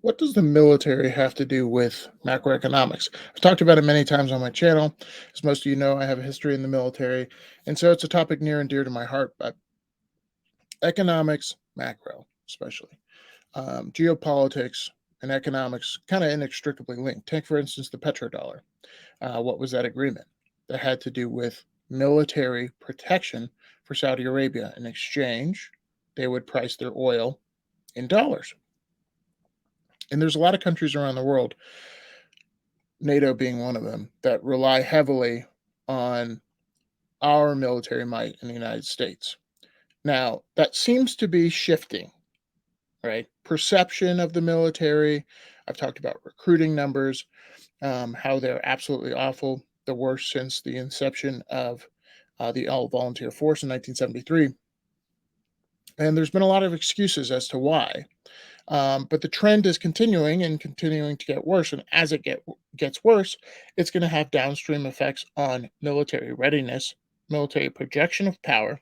What does the military have to do with macroeconomics? I've talked about it many times on my channel. As most of you know, I have a history in the military, and so it's a topic near and dear to my heart. But economics, macro, especially geopolitics and economics, kind of inextricably linked. Take, for instance, the petrodollar. What was that agreement? That had to do with military protection for Saudi Arabia. In exchange, they would price their oil in dollars. And there's a lot of countries around the world, NATO being one of them, that rely heavily on our military might in the United States. Now, that seems to be shifting, right? Perception of the military. I've talked about recruiting numbers, how they're absolutely awful, the worst since the inception of the all volunteer force in 1973. And there's been a lot of excuses as to why. But the trend is continuing and continuing to get worse. And as gets worse, it's going to have downstream effects on military readiness, military projection of power,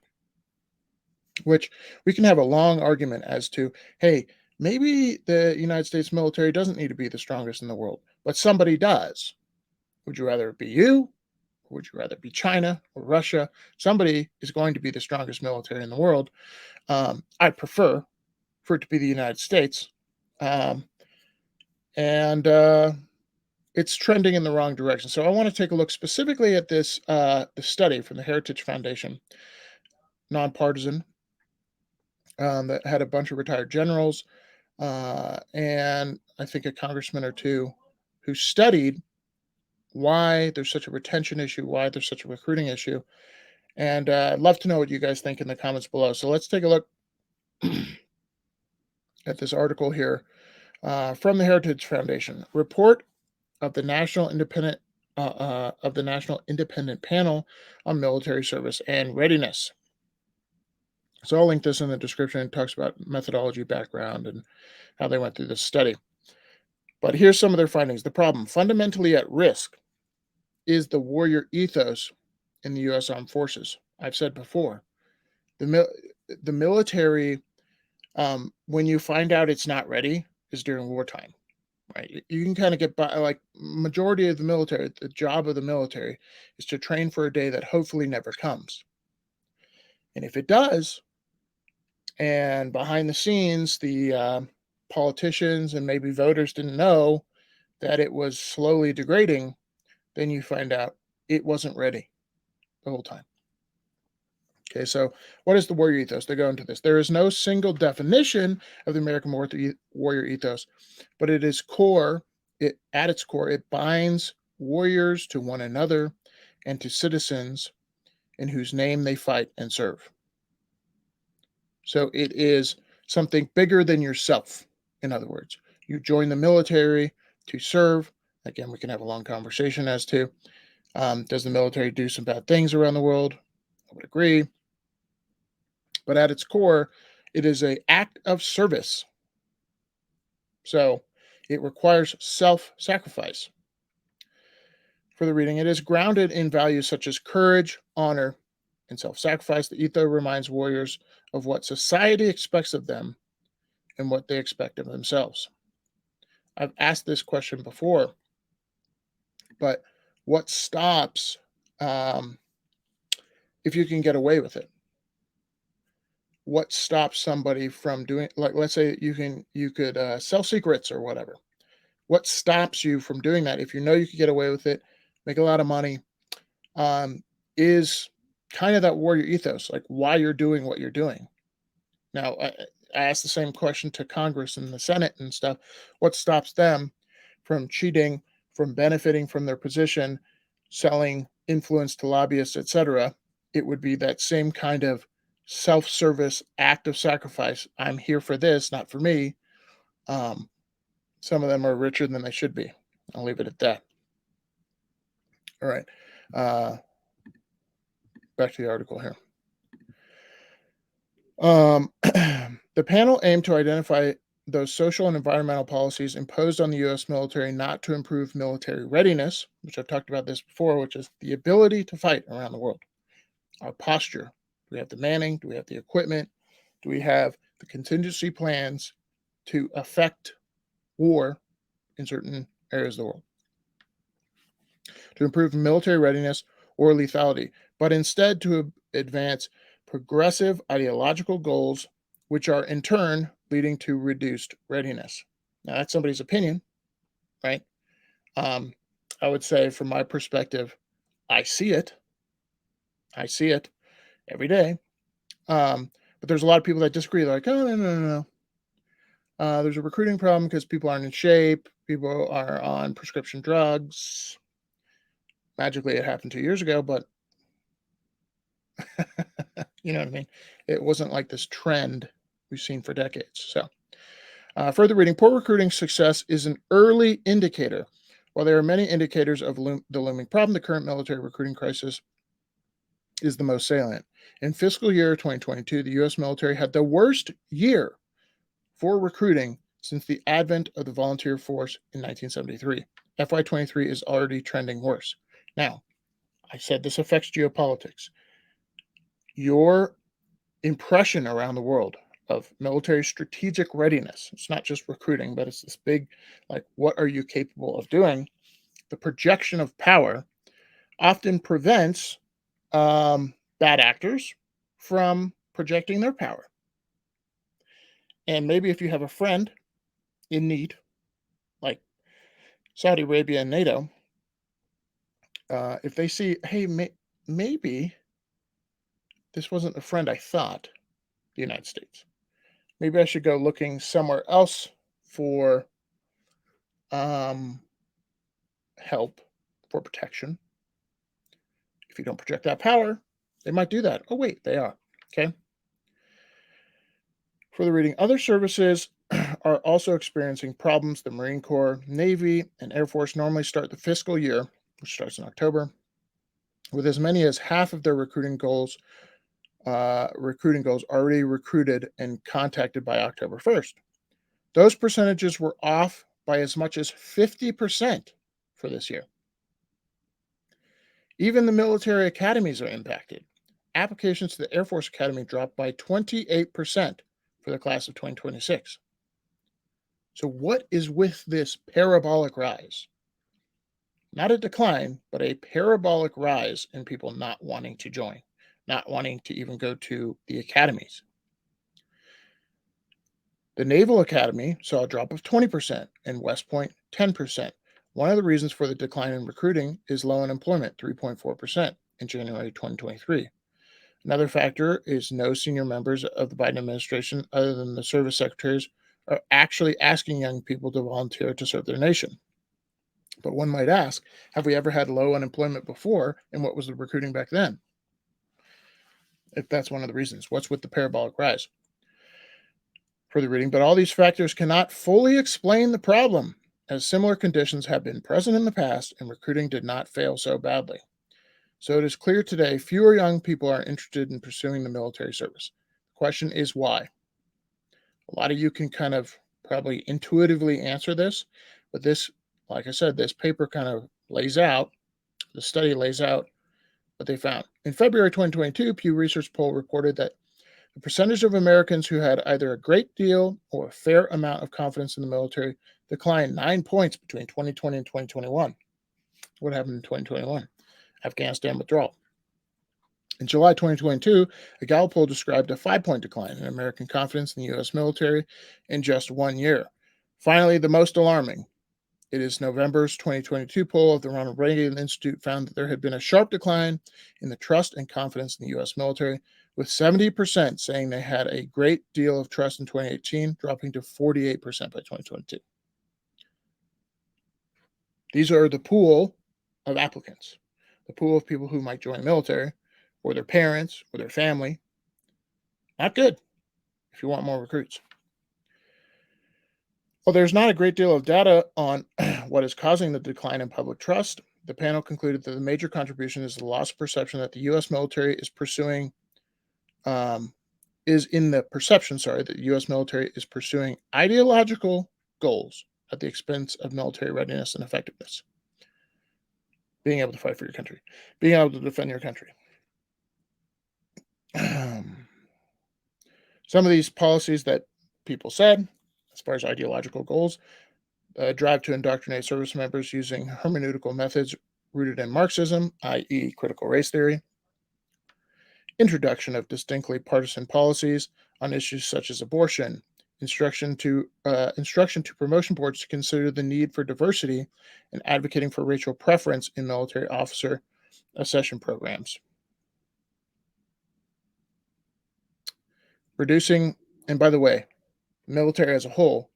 which we can have a long argument as to, hey, maybe the United States military doesn't need to be the strongest in the world, but somebody does. Would you rather it be you? Or would you rather be China or Russia? Somebody is going to be the strongest military in the world. I prefer for it to be the United States. Um, and it's trending in the wrong direction. So I want to take a look specifically at this the study from the Heritage Foundation, nonpartisan, that had a bunch of retired generals and I think a congressman or two who studied why there's such a retention issue, why there's such a recruiting issue. And I'd love to know what you guys think in the comments below. So let's take a look at this article here from the Heritage Foundation. Report of the National Independent Panel on Military Service and Readiness. So I'll link this in the description. It talks about methodology, background, and how they went through this study. But here's some of their findings. The problem fundamentally at risk is the warrior ethos in the U.S. Armed Forces. I've said before, the military, when you find out it's not ready, is during wartime. Right, you can kind of get by. Like majority of the military, the job of the military is to train for a day that hopefully never comes. And if it does, and behind the scenes, the politicians and maybe voters didn't know that it was slowly degrading, then you find out it wasn't ready the whole time. Okay, so what is the warrior ethos? They go into this. There is no single definition of the American warrior ethos, but it is core. It at its core, it binds warriors to one another and to citizens in whose name they fight and serve. So it is something bigger than yourself. In other words, you join the military to serve. Again, we can have a long conversation as to does the military do some bad things around the world? I would agree. But at its core, it is an act of service. So it requires self sacrifice. For the reading, it is grounded in values such as courage, honor, and self sacrifice. The ethos reminds warriors of what society expects of them and what they expect of themselves. I've asked this question before, but what stops um, if you can get away with it? What stops somebody from doing, like, let's say you could sell secrets or whatever. What stops you from doing that if you know you could get away with it, make a lot of money? um, is kind of that warrior ethos, like why you're doing what you're doing. Now, I asked the same question to Congress and the Senate and stuff. What stops them from cheating, from benefiting from their position, selling influence to lobbyists, etc.? It would be that same kind of self-service act of sacrifice. I'm here for this, not for me. Um, some of them are richer than they should be. I'll leave it at that. All right. Uh, Back to the article here. The panel aimed to identify those social and environmental policies imposed on the U.S. military not to improve military readiness, which I've talked about this before, which is the ability to fight around the world. Our posture. Do we have the manning? Do we have the equipment? Do we have the contingency plans to affect war in certain areas of the world, to improve military readiness or lethality, but instead to advance progressive ideological goals, which are in turn leading to reduced readiness. Now, that's somebody's opinion, right? Um, I would say, from my perspective, I see it. I see it every day. But there's a lot of people that disagree. They're like, oh, no, no, no, no. There's a recruiting problem because people aren't in shape. People are on prescription drugs. Magically, it happened 2 years ago, but you know what I mean? It wasn't like this trend we've seen for decades. So, further reading, poor recruiting success is an early indicator. While there are many indicators of the looming problem, the current military recruiting crisis is the most salient. In fiscal year 2022, the U.S. military had the worst year for recruiting since the advent of the volunteer force in 1973. FY23 is already trending worse. Now, I said this affects geopolitics. Your impression around the world of military strategic readiness, it's not just recruiting, but it's this big, like, what are you capable of doing? The projection of power often prevents bad actors from projecting their power. And maybe if you have a friend in need, like Saudi Arabia and NATO, if they see, hey, maybe this wasn't a friend I thought, the United States. Maybe I should go looking somewhere else for um, help, for protection. If you don't project that power, they might do that. Oh, wait, they are. Okay. For the reading, other services are also experiencing problems. The Marine Corps, Navy, and Air Force normally start the fiscal year, which starts in October, with as many as half of their recruiting goals already recruited and contacted by October 1st. Those percentages were off by as much as 50% for this year. Even the military academies are impacted. Applications to the Air Force Academy dropped by 28% for the class of 2026. So, what is with this parabolic rise? Not a decline, but a parabolic rise in people not wanting to join, not wanting to even go to the academies. The Naval Academy saw a drop of 20% and West Point 10%. One of the reasons for the decline in recruiting is low unemployment, 3.4% in January 2023. Another factor is no senior members of the Biden administration, other than the service secretaries, are actually asking young people to volunteer to serve their nation. But one might ask, have we ever had low unemployment before, and what was the recruiting back then? If that's one of the reasons, what's with the parabolic rise? For the reading, but all these factors cannot fully explain the problem, as similar conditions have been present in the past and recruiting did not fail so badly. So it is clear today fewer young people are interested in pursuing the military service. The question is why? A lot of you can kind of probably intuitively answer this, but this, like I said, this paper kind of lays out, the study lays out what they found. In February 2022, Pew Research poll reported that the percentage of Americans who had either a great deal or a fair amount of confidence in the military declined 9 points between 2020 and 2021. What happened in 2021? Afghanistan withdrawal. In July 2022, a Gallup poll described a 5 point decline in American confidence in the U.S. military in just 1 year. Finally, the most alarming. It is November's 2022 poll of the Ronald Reagan Institute found that there had been a sharp decline in the trust and confidence in the U.S. military, with 70% saying they had a great deal of trust in 2018, dropping to 48% by 2022. These are the pool of applicants, the pool of people who might join the military, or their parents, or their family. Not good if you want more recruits. While there's not a great deal of data on what is causing the decline in public trust, the panel concluded that the major contribution is the loss of perception that the U.S. military is pursuing, is in the perception, sorry, that the U.S. military is pursuing ideological goals at the expense of military readiness and effectiveness. Being able to fight for your country, being able to defend your country. Some of these policies that people said, as far as ideological goals, drive to indoctrinate service members using hermeneutical methods rooted in Marxism, i.e., critical race theory, introduction of distinctly partisan policies on issues such as abortion, instruction to promotion boards to consider the need for diversity, and advocating for racial preference in military officer accession programs. Reducing, and by the way, military as a whole,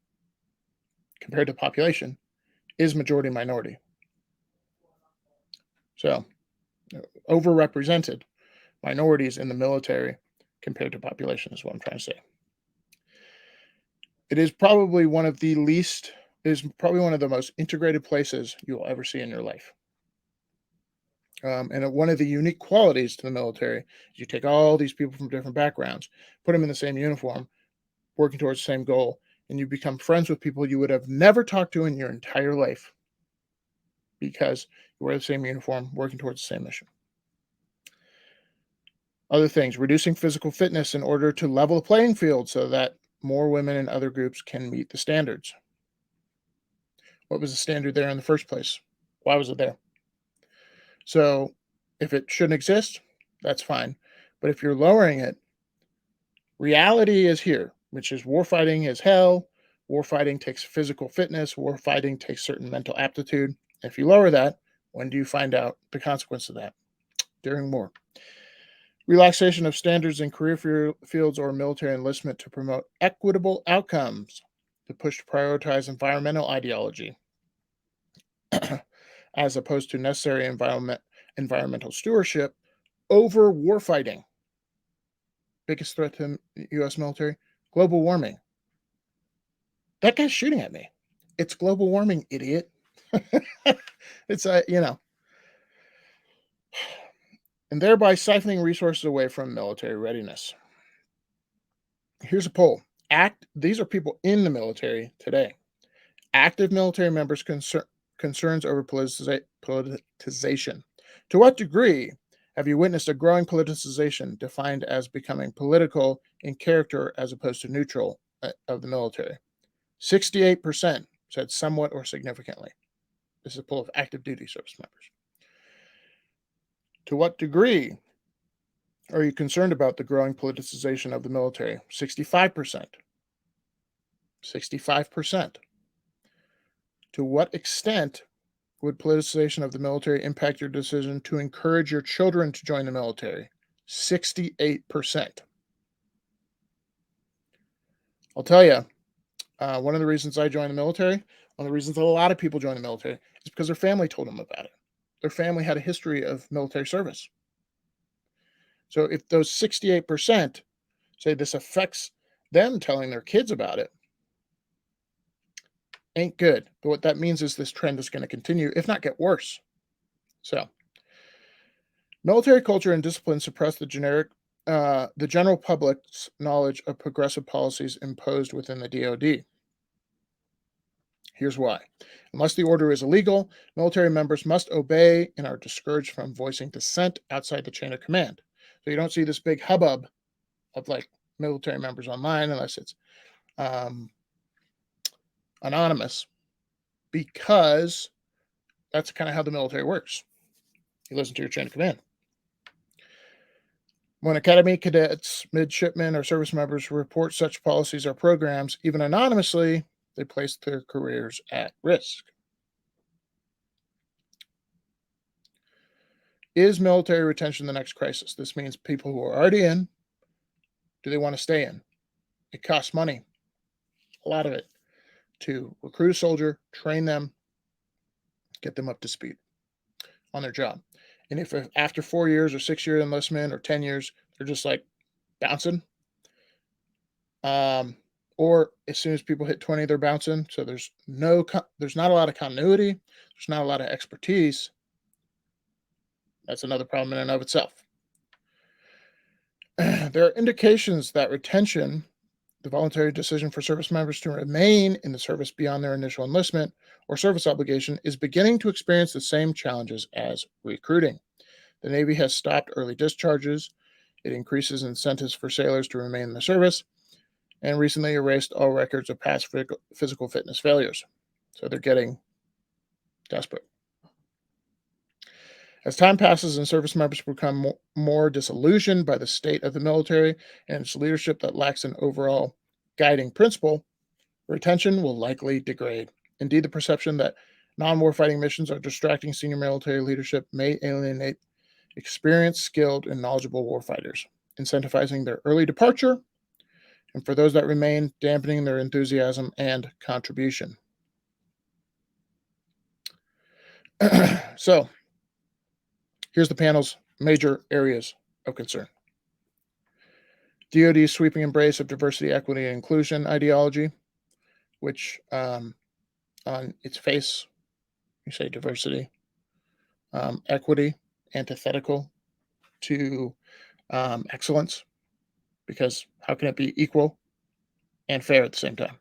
compared to population, is majority minority. So, overrepresented minorities in the military compared to population is what I'm trying to say. It is probably one of the least, is probably one of the most integrated places you will ever see in your life. And one of the unique qualities to the military is you take all these people from different backgrounds, put them in the same uniform, working towards the same goal, and you become friends with people you would have never talked to in your entire life because you wear the same uniform, working towards the same mission. Other things, reducing physical fitness in order to level the playing field so that more women and other groups can meet the standards. What was the standard there in the first place? Why was it there? So if it shouldn't exist, that's fine. But if you're lowering it, reality is here, which is warfighting is hell. Warfighting takes physical fitness. Warfighting takes certain mental aptitude. If you lower that, when do you find out the consequence of that? During war. Relaxation of standards in career fields or military enlistment to promote equitable outcomes, to push to prioritize environmental ideology as opposed to necessary environmental stewardship over warfighting. Biggest threat to the U.S. military, global warming. That guy's shooting at me. It's global warming, idiot. It's and thereby siphoning resources away from military readiness. Here's a poll. These are people in the military today. Active military members concerns over politicization. To what degree have you witnessed a growing politicization defined as becoming political in character as opposed to neutral of the military? 68% said somewhat or significantly. This is a poll of active duty service members. To what degree are you concerned about the growing politicization of the military? 65%. 65%. To what extent would politicization of the military impact your decision to encourage your children to join the military? 68%. I'll tell you, one of the reasons I joined the military, one of the reasons a lot of people join the military is because their family told them about it. Their family had a history of military service. So if those 68% say this affects them telling their kids about it, ain't good. But what that means is this trend is going to continue, if not get worse. So, military culture and discipline suppress the general public's knowledge of progressive policies imposed within the DoD. Here's why. Unless the order is illegal, military members must obey and are discouraged from voicing dissent outside the chain of command. So you don't see this big hubbub of like military members online unless it's anonymous, because that's kind of how the military works. You listen to your chain of command. When academy cadets, midshipmen, or service members report such policies or programs, even anonymously, they place their careers at risk. Is military retention the next crisis? This means people who are already in, do they want to stay in? It costs money, a lot of it, to recruit a soldier, train them, get them up to speed on their job. And if after 4 years or 6 year enlistment or 10 years, they're just like bouncing, or as soon as people hit 20, they're bouncing. So there's not a lot of continuity. There's not a lot of expertise. That's another problem in and of itself. There are indications that retention, the voluntary decision for service members to remain in the service beyond their initial enlistment or service obligation, is beginning to experience the same challenges as recruiting. The Navy has stopped early discharges. It increases incentives for sailors to remain in the service, and recently erased all records of past physical fitness failures. So they're getting desperate. As time passes and service members become more disillusioned by the state of the military and its leadership that lacks an overall guiding principle, retention will likely degrade. Indeed, the perception that non warfighting missions are distracting senior military leadership may alienate experienced, skilled, and knowledgeable warfighters, incentivizing their early departure, and for those that remain, dampening their enthusiasm and contribution. So, here's the panel's major areas of concern. DoD's sweeping embrace of diversity, equity, and inclusion ideology, which on its face, you say diversity, equity, antithetical to excellence, because how can it be equal and fair at the same time?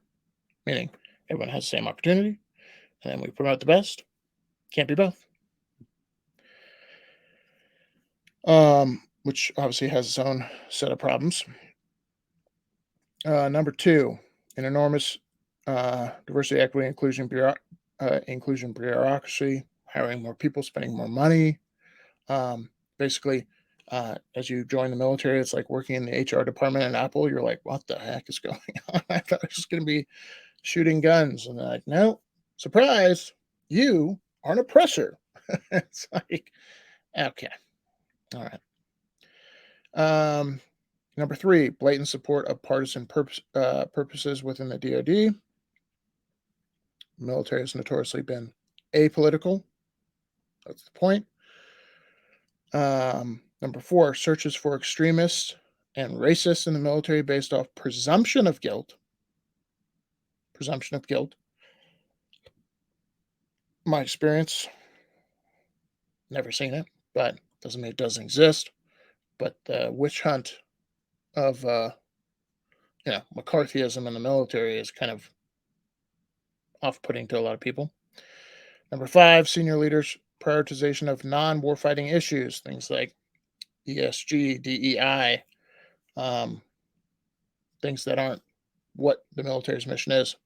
Meaning everyone has the same opportunity, and then we promote the best. Can't be both. Which obviously has its own set of problems. Number two, an enormous diversity, equity, inclusion bureaucracy, hiring more people, spending more money. Basically, as you join the military, it's like working in the HR department at Apple. You're like, what the heck is going on? I thought it was going to be shooting guns. And they're like, no, surprise, you are an oppressor. It's like, okay, all right. Number three, blatant support of partisan purposes within the DoD. The military has notoriously been apolitical. That's the point. Number four, searches for extremists and racists in the military based off presumption of guilt. Presumption of guilt. My experience, never seen it, but doesn't mean it doesn't exist. But the witch hunt of McCarthyism in the military is kind of off-putting to a lot of people. Number five, senior leaders' prioritization of non-warfighting issues, things like ESG, DEI, things that aren't what the military's mission is.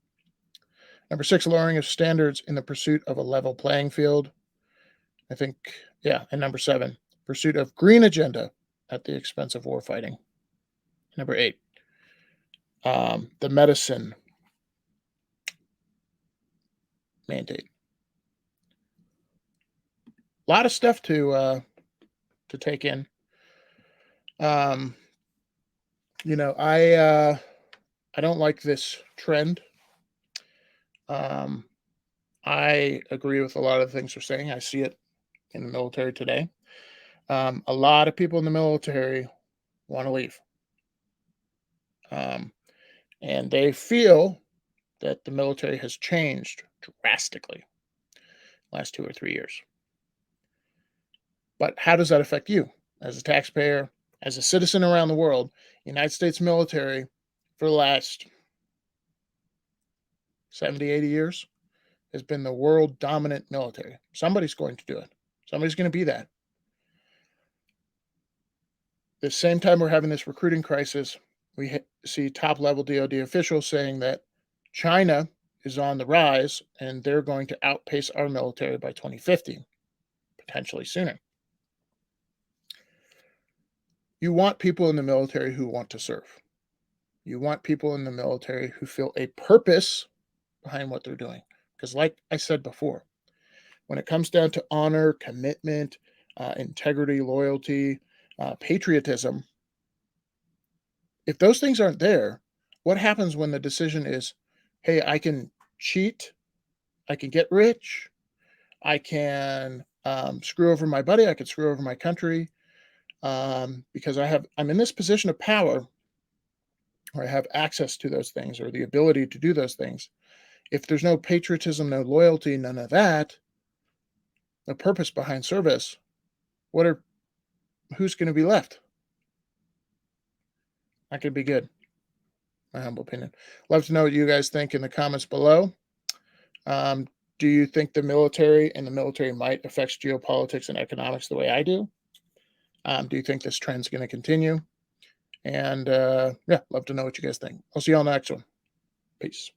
Number six, lowering of standards in the pursuit of a level playing field. I think, yeah. And number seven, pursuit of green agenda at the expense of warfighting. Number eight, the medicine mandate. A lot of stuff to take in. I don't like this trend. I agree with a lot of the things they're saying. I see it in the military today. A lot of people in the military want to leave. And they feel that the military has changed drastically last 2 or 3 years. But how does that affect you as a taxpayer, as a citizen around the world? United States military for the last 70, 80 years has been the world dominant military. Somebody's going to do it. Somebody's going to be that. The same time we're having this recruiting crisis, we see top level DoD officials saying that China is on the rise and they're going to outpace our military by 2050, potentially sooner. You want people in the military who want to serve. You want people in the military who feel a purpose behind what they're doing. Because, like I said before, when it comes down to honor, commitment, integrity, loyalty, patriotism, if those things aren't there, what happens when the decision is, hey, I can cheat, I can get rich, I can screw over my buddy, I can screw over my country, because I'm in this position of power or I have access to those things or the ability to do those things. If there's no patriotism, no loyalty, none of that, no purpose behind service, who's going to be left? Not going to be good, my humble opinion. Love to know what you guys think in the comments below. Do you think the military and the military might affect geopolitics and economics the way I do? Do you think this trend's going to continue? And yeah, love to know what you guys think. I'll see you on the next one. Peace.